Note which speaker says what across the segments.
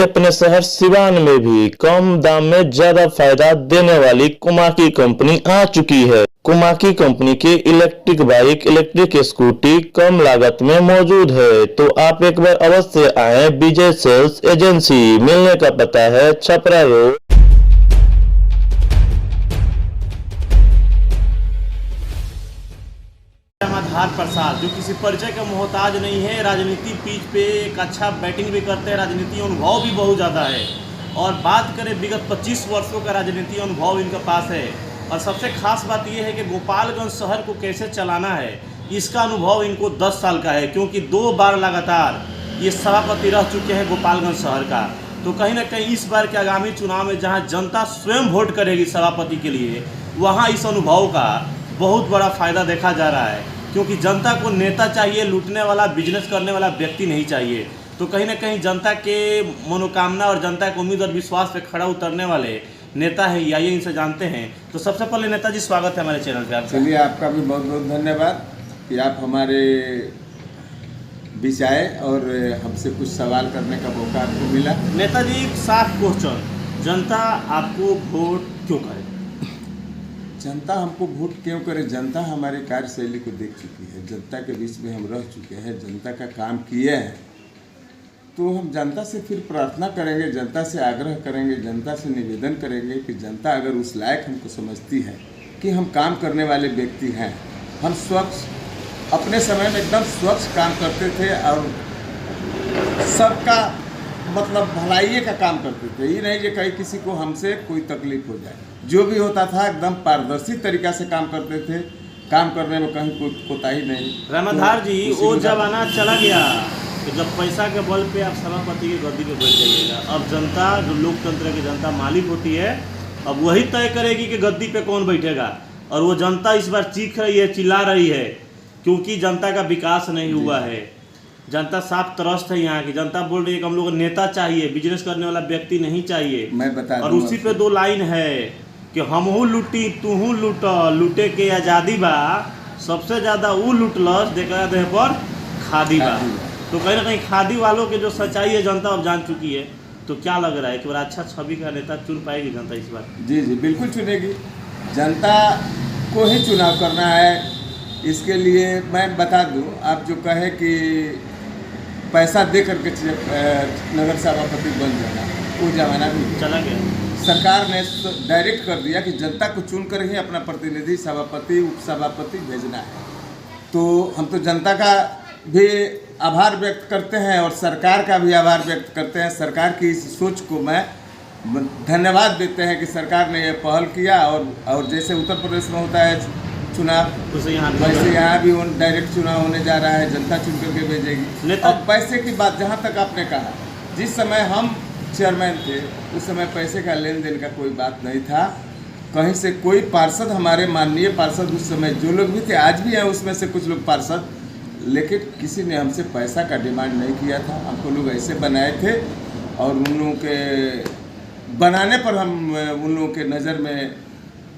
Speaker 1: अपने शहर सिवान में भी कम दाम में ज्यादा फायदा देने वाली कोमाकी कंपनी आ चुकी है। कोमाकी कंपनी की इलेक्ट्रिक बाइक, इलेक्ट्रिक स्कूटी कम लागत में मौजूद है, तो आप एक बार अवश्य आए। विजय सेल्स एजेंसी, मिलने का पता है छपरा रोड।
Speaker 2: रामाधार प्रसाद जो किसी परिचय का मोहताज नहीं है, राजनीति पीच पे एक अच्छा बैटिंग भी करते हैं, राजनीति अनुभव भी बहुत ज़्यादा है। और बात करें विगत 25 वर्षों का राजनीति अनुभव इनके पास है। और सबसे खास बात यह है कि गोपालगंज शहर को कैसे चलाना है इसका अनुभव इनको 10 साल का है, क्योंकि 2 बार लगातार ये सभापति रह चुके हैं गोपालगंज शहर का। तो कहीं ना कहीं इस बार के आगामी चुनाव में जहाँ जनता स्वयं वोट करेगी सभापति के लिए, वहाँ इस अनुभव का बहुत बड़ा फायदा देखा जा रहा है। क्योंकि जनता को नेता चाहिए, लूटने वाला, बिजनेस करने वाला व्यक्ति नहीं चाहिए। तो कहीं ना कहीं जनता के मनोकामना और जनता के उम्मीद और विश्वास पे खड़ा उतरने वाले नेता है। आइए इनसे जानते हैं। तो सबसे पहले नेताजी स्वागत है हमारे चैनल पे आपका।
Speaker 3: चलिए, आपका भी बहुत बहुत धन्यवाद कि आप हमारे बीच आए और हमसे कुछ सवाल करने का मौका आपको मिला।
Speaker 2: नेताजी, साफ क्वेश्चन, जनता आपको वोट क्यों करे?
Speaker 3: जनता हमको वोट क्यों करे? जनता हमारे कार्यशैली को देख चुकी है, जनता के बीच में हम रह चुके हैं, जनता का काम किए हैं। तो हम जनता से फिर प्रार्थना करेंगे, जनता से आग्रह करेंगे, जनता से निवेदन करेंगे कि जनता अगर उस लायक हमको समझती है कि हम काम करने वाले व्यक्ति हैं, हम स्वच्छ अपने समय में एकदम स्वच्छ काम करते थे और सबका मतलब भलाई का काम करते थे। ये नहीं कि कहीं किसी को हमसे कोई तकलीफ हो जाए। जो भी होता था एकदम पारदर्शी तरीका से काम करते थे, काम करने में कहीं कोई कोताही नहीं।
Speaker 2: रामाधार जी, वो जमाना चला गया कि जब पैसा के बल पे आप सभापति की गद्दी पे बैठ जाइएगा। अब जनता, जो लोकतंत्र की जनता मालिक होती है, अब वही तय करेगी कि गद्दी पे कौन बैठेगा। और वो जनता इस बार चीख रही है, चिल्ला रही है, क्योंकि जनता का विकास नहीं हुआ है। जनता साफ त्रस्त है यहाँ की। जनता बोल रही है कि हम लोग को नेता चाहिए, बिजनेस करने वाला व्यक्ति नहीं चाहिए।
Speaker 3: मैं बता
Speaker 2: और उसी पे 2 लाइन है कि हमहू लूटी तूहू लूट, लूटे के आज़ादी बा, सबसे ज़्यादा वो लूटलस देखा देह पर खादी बा। तो कहीं ना कहीं खादी वालों के जो सच्चाई है जनता अब जान चुकी है। तो क्या लग रहा है कि बड़ा अच्छा छवि का नेता चुन पाएगी जनता इस बार?
Speaker 3: जी जी, बिल्कुल चुनेगी। जनता को ही चुनाव करना है। इसके लिए मैं बता दूं, आप जो कहे कि पैसा दे करके नगर सभापति बन जाना, वो जमाना भी
Speaker 2: चला गया।
Speaker 3: सरकार ने डायरेक्ट कर दिया कि जनता को चुन कर ही अपना प्रतिनिधि, सभापति, उपसभापति भेजना है। तो हम तो जनता का भी आभार व्यक्त करते हैं और सरकार का भी आभार व्यक्त करते हैं। सरकार की इस सोच को मैं धन्यवाद देते हैं कि सरकार ने ये पहल किया। और जैसे उत्तर प्रदेश में होता है चुनाव, वैसे यहाँ भी डायरेक्ट चुनाव होने जा रहा है, जनता चुन करके भेजेगी। अब पैसे की बात जहाँ तक आपने कहा, जिस समय हम चेयरमैन थे उस समय पैसे का लेन देन का कोई बात नहीं था। कहीं से कोई पार्षद, हमारे माननीय पार्षद उस समय जो लोग भी थे, आज भी हैं उसमें से कुछ लोग पार्षद, लेकिन किसी ने हमसे पैसा का डिमांड नहीं किया था। हमको लोग ऐसे बनाए थे और उन लोगों के बनाने पर हम उन लोगों के नज़र में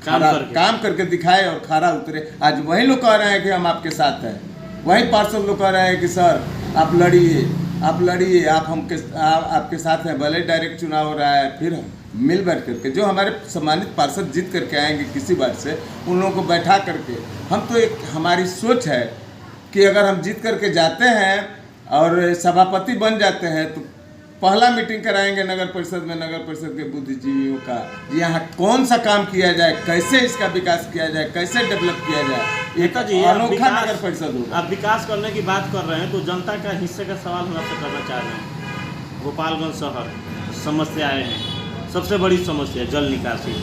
Speaker 3: काम करके दिखाए और खरा उतरे। आज वही लोग कह रहे हैं कि हम आपके साथ हैं, वही पार्षद लोग कह रहे हैं कि सर आप लड़िए, आप लड़िए, आपके साथ हैं। भले डायरेक्ट चुनाव हो रहा है, फिर हम मिल बैठ करके जो हमारे सम्मानित पार्षद जीत करके आएंगे किसी बात से, उन लोगों को बैठा करके, हम तो एक हमारी सोच है कि अगर हम जीत करके जाते हैं और सभापति बन जाते हैं तो पहला मीटिंग कराएंगे नगर परिषद में, नगर परिषद के बुद्धिजीवियों का, यहाँ कौन सा काम किया जाए, कैसे इसका विकास किया जाए, कैसे डेवलप किया जाए। एक अनोखा नगर परिषद होगा।
Speaker 2: आप विकास करने की बात कर रहे हैं तो जनता का हिस्से का सवाल हम आपसे करना चाह रहे हैं। गोपालगंज शहर समस्याएं हैं, सबसे बड़ी समस्या जल निकासी।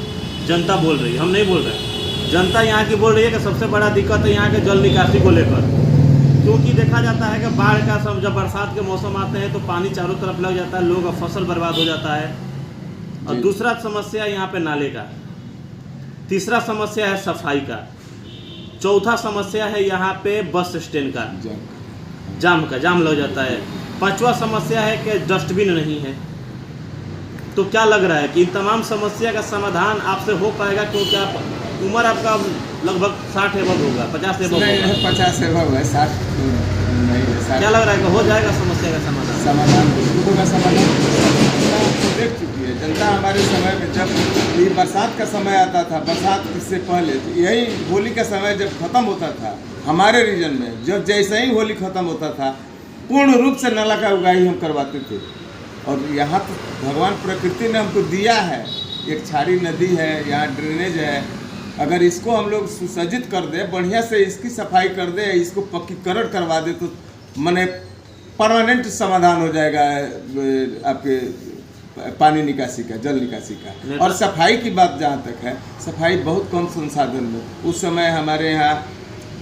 Speaker 2: जनता बोल रही है, हम नहीं बोल रहे। जनता यहाँ की बोल रही है कि सबसे बड़ा दिक्कत है यहाँ के जल निकासी को लेकर। क्योंकि देखा जाता है कि बाढ़ का समय, जब बरसात के मौसम आते हैं तो पानी चारों तरफ लग जाता है, लोगों का फसल बर्बाद हो जाता है। और दूसरा समस्या यहाँ पे नाले का, तीसरा समस्या है सफाई का, चौथा समस्या है यहाँ पे बस स्टैंड का जाम लग जाता है, पांचवा समस्या है कि डस्टबिन नहीं है। तो क्या लग रहा है कि इन तमाम समस्या का समाधान आपसे हो पाएगा? क्योंकि आप उम्र आपका लगभग 60 एबव होगा, 50 एबव होगा।
Speaker 3: 50 एबव है, 60 नहीं है।
Speaker 2: क्या लग रहा है कि हो जाएगा समस्या का समाधान?
Speaker 3: समाधान होगा, समाधान बरसात का समय आता था, बरसात से पहले तो यही होली का समय जब ख़त्म होता था हमारे रीजन में, जब जैसे ही होली ख़त्म होता था पूर्ण रूप से नाला का उगाही हम करवाते थे। और यहाँ तो भगवान प्रकृति ने हमको दिया है, एक छाड़ी नदी है, यहाँ ड्रेनेज है, अगर इसको हम लोग सुसज्जित कर दे, बढ़िया से इसकी सफाई कर दे, इसको पक्कीकरण करवा दे तो माने परमानेंट समाधान हो जाएगा आपके पानी निकासी का, जल निकासी का। और सफाई की बात जहाँ तक है, सफाई बहुत कम संसाधन में, उस समय हमारे यहाँ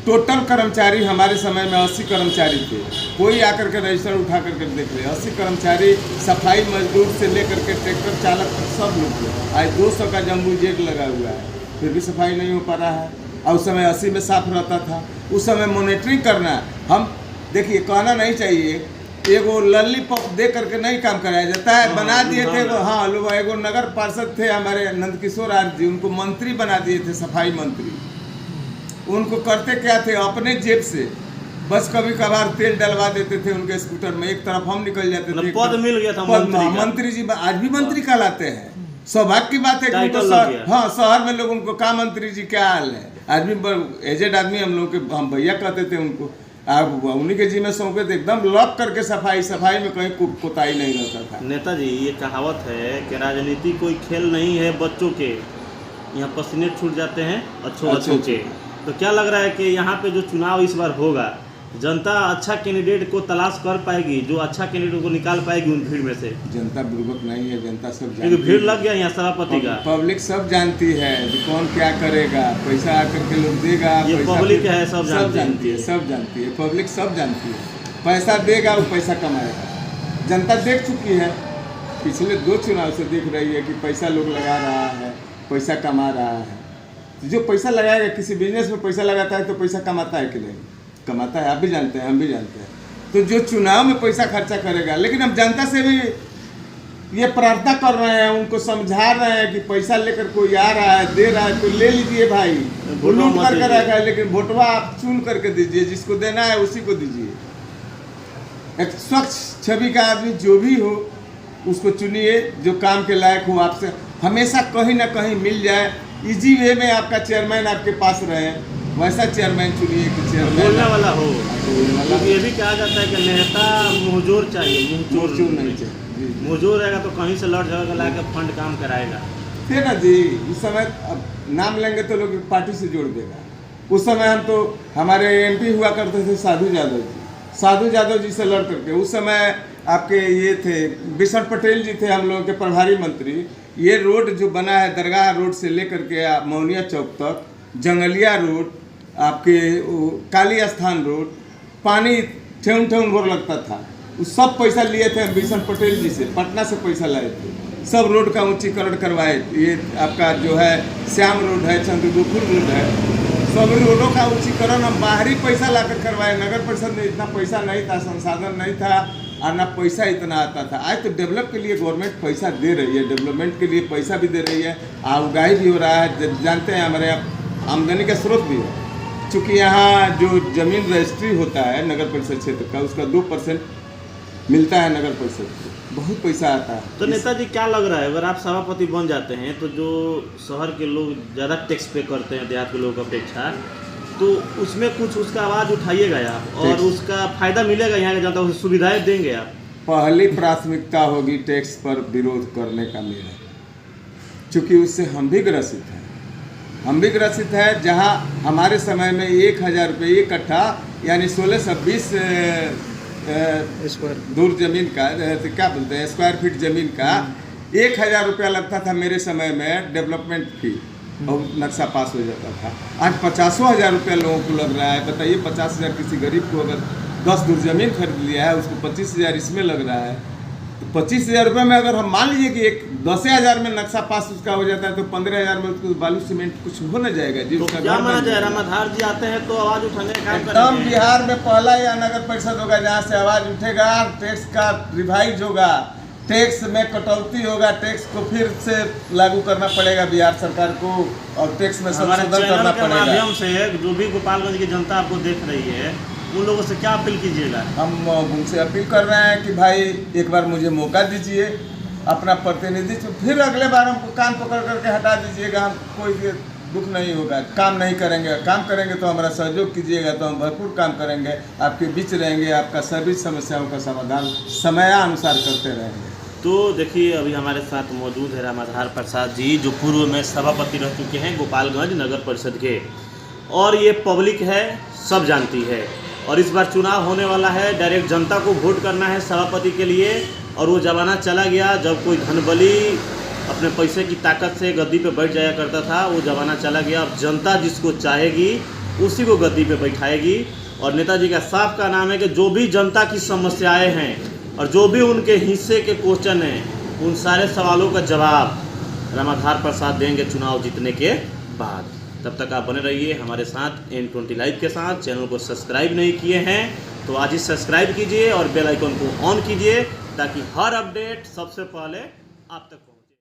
Speaker 3: टोटल कर्मचारी हमारे समय में 80 कर्मचारी थे। कोई आकर के रजिस्टर उठा करके देख ले, 80 कर्मचारी सफाई मजदूर से लेकर के ट्रैक्टर चालक सब लोग थे। आज 200 का जम्बू जेट लगा हुआ है, फिर भी सफाई नहीं हो पा रहा है। और उस समय 80 में साफ रहता था। उस समय मॉनिटरिंग करना, हम देखिए कहना नहीं चाहिए, एगो लॉलीपॉप दे करके नहीं काम कराया जाता है, बना दिए थे वो। हाँ, लोग एगो नगर पार्षद थे हमारे नंदकिशोर आर्य जी, उनको मंत्री बना दिए थे, सफाई मंत्री। उनको करते क्या थे, अपने जेब से बस कभी कभार तेल डलवा देते थे उनके स्कूटर में, एक तरफ हम निकल जाते थे।
Speaker 2: पद मिल गया था
Speaker 3: मंत्री जी, आज भी मंत्री कहलाते हैं। सौभाग्य की बात है कि हाँ, शहर में लोग उनको क्या मंत्री जी क्या हाल है, आदमी एजेड आदमी हम लोग के, हम भैया कहते थे उनको। आप उन्हीं के जी में सौंपे थे, एकदम लॉक करके सफाई में कहीं कोताही नहीं रहता था।
Speaker 2: नेताजी, ये कहावत है कि राजनीति कोई खेल नहीं है बच्चों के, यहाँ पसीने छूट जाते हैं अच्छों के। तो क्या लग रहा है कि यहाँ पे जो चुनाव इस बार होगा, जनता अच्छा कैंडिडेट को तलाश कर पाएगी, जो अच्छा कैंडिडेट को निकाल पाएगी उन भीड़ में से? जनता
Speaker 3: बुर्बक नहीं है, जनता सब जानती है।
Speaker 2: भीड़ लग गया यहाँ सभापति का,
Speaker 3: पब्लिक सब जानती है कि कौन क्या करेगा, पैसा आकर के लोग देगा।
Speaker 2: ये पब्लिक है, सब जानती है,
Speaker 3: सब जानती है, पब्लिक सब जानती है। पैसा देगा वो पैसा कमाएगा। जनता देख चुकी है, पिछले 2 चुनाव से देख रही है कि पैसा लोग लगा रहा है, पैसा कमा रहा है। जो पैसा लगाएगा, किसी बिजनेस में पैसा लगाता है तो पैसा कमाता है कि नहीं? कमाता है, आप भी जानते हैं, हम भी जानते हैं। तो जो चुनाव में पैसा खर्चा करेगा, लेकिन हम जनता से भी ये प्रार्थना कर रहे हैं, उनको समझा रहे हैं कि पैसा लेकर कोई आ रहा है, दे रहा है तो ले लीजिए भाई, लूट करके रखा है, लेकिन वोटवा आप चुन करके दीजिए, जिसको देना है उसी को दीजिए। एक स्वच्छ छवि का आदमी जो भी हो उसको चुनिए, जो काम के लायक हो, आपसे हमेशा कहीं ना कहीं मिल जाए। इजी वे में आपका चेयरमैन आपके पास रहे, वैसा चेयरमैन चुनिए कि चेयरमैन
Speaker 2: बोलने वाला हो। ये भी कहा जाता है कि नेता मुंहजोर चाहिए,
Speaker 3: मुंहजोर नहीं चाहिए।
Speaker 2: मुंहजोर रहेगा तो कहीं से लौट जाएगा, ला के फंड काम कराएगा।
Speaker 3: थे ना जी, उस समय अब नाम लेंगे तो लोग पार्टी से जोड़ देगा। उस समय हम तो, हमारे MP हुआ करते थे साधु यादव जी से लड़ करके। उस समय आपके ये थे बिशन पटेल जी थे हम लोगों के प्रभारी मंत्री। ये रोड जो बना है, दरगाह रोड से लेकर के मौनिया चौक तक, जंगलिया रोड, आपके काली स्थान रोड, पानी ठेउन भर लगता था, उस सब पैसा लिए थे हम बिशन पटेल जी से, पटना से पैसा लाए थे। सब रोड का ऊंचीकरण करवाए। ये आपका जो है श्याम रोड है, चंद्रगुप्त रोड है, सब रोडों का ऊंचीकरण हम बाहरी पैसा लाकर करवाए। नगर परिषद में इतना पैसा नहीं था, संसाधन नहीं था, और ना पैसा इतना आता था। आज तो डेवलप के लिए गवर्नमेंट पैसा दे रही है, डेवलपमेंट के लिए पैसा भी दे रही है, उगाही भी हो रहा है। जानते हैं हमारे यहाँ आमदनी का स्रोत भी है, चूँकि यहाँ जो जमीन रजिस्ट्री होता है नगर परिषद क्षेत्र का, उसका 2% मिलता है नगर परिषद को, बहुत पैसा आता है।
Speaker 2: तो नेताजी, क्या लग रहा है, अगर आप सभापति बन जाते हैं तो जो शहर के लोग ज़्यादा टैक्स पे करते हैं देहात के लोगों की अपेक्षा, तो उसमें कुछ उसका आवाज़ उठाइएगा आप, और उसका फायदा मिलेगा, यहाँ के जनता को सुविधाएं देंगे आप?
Speaker 3: पहली प्राथमिकता होगी टैक्स पर विरोध करने का मेरा, क्योंकि उससे हम भी ग्रसित है। जहाँ हमारे समय में 1000 रुपये इकट्ठा, यानी 1620 दूर जमीन का, क्या बोलते हैं, स्क्वायर फीट जमीन का 1000 रुपया लगता था मेरे समय में डेवलपमेंट फी, और नक्शा पास हो जाता था। आज 50,000 रुपया लोगों को लग रहा है। बताइए, 50,000 किसी गरीब को अगर 10 दूर जमीन खरीद लिया है, उसको 25,000 इसमें लग रहा है। तो 25,000 रुपये में अगर हम मान लीजिए कि 10,000 में नक्शा पास उसका हो जाता है, तो 15,000 में उसको बालू सीमेंट कुछ हो न जाएगा जी।
Speaker 2: तो क्या माना जाए, रामाधार जी आते हैं तो आवाज़ उठाने का काम
Speaker 3: करेंगे। एकदम बिहार में पहला या नगर परिषद होगा जहाँ से आवाज़ उठेगा, टैक्स का रिवाइज होगा, टैक्स में कटौती होगा, टैक्स को फिर से लागू करना पड़ेगा बिहार सरकार को, और टैक्स में संशोधन करना पड़ेगा।
Speaker 2: माध्यम से जो भी गोपालगंज की जनता आपको देख रही है, उन लोगों से क्या अपील कीजिएगा?
Speaker 3: हम उनसे अपील कर रहे हैं कि भाई एक बार मुझे मौका दीजिए, अपना प्रतिनिधित्व, फिर अगले बार हमको कान पकड़ करके हटा दीजिएगा, हम कोई दुख नहीं होगा। काम नहीं करेंगे, काम करेंगे तो हमारा सहयोग कीजिएगा तो हम भरपूर काम करेंगे, आपके बीच रहेंगे, आपका सभी समस्याओं का समाधान समयानुसार करते रहेंगे।
Speaker 2: तो देखिए अभी हमारे साथ मौजूद है रामाधार प्रसाद जी, जो पूर्व में सभापति रह चुके हैं गोपालगंज नगर परिषद के, और ये पब्लिक है, सब जानती है। और इस बार चुनाव होने वाला है, डायरेक्ट जनता को वोट करना है सभापति के लिए। और वो ज़माना चला गया जब कोई धनबली अपने पैसे की ताकत से गद्दी पे बैठ जाया करता था, वो ज़माना चला गया। अब जनता जिसको चाहेगी उसी को गद्दी पे बैठाएगी। और नेताजी का साफ का नाम है कि जो भी जनता की समस्याएं हैं और जो भी उनके हिस्से के क्वेश्चन हैं, उन सारे सवालों का जवाब रामाधार प्रसाद देंगे चुनाव जीतने के बाद। तब तक आप बने रहिए हमारे साथ N20 लाइव के साथ। चैनल को सब्सक्राइब नहीं किए हैं तो आज ही सब्सक्राइब कीजिए और बेल आइकन को ऑन कीजिए, ताकि हर अपडेट सबसे पहले आप तक पहुँचे।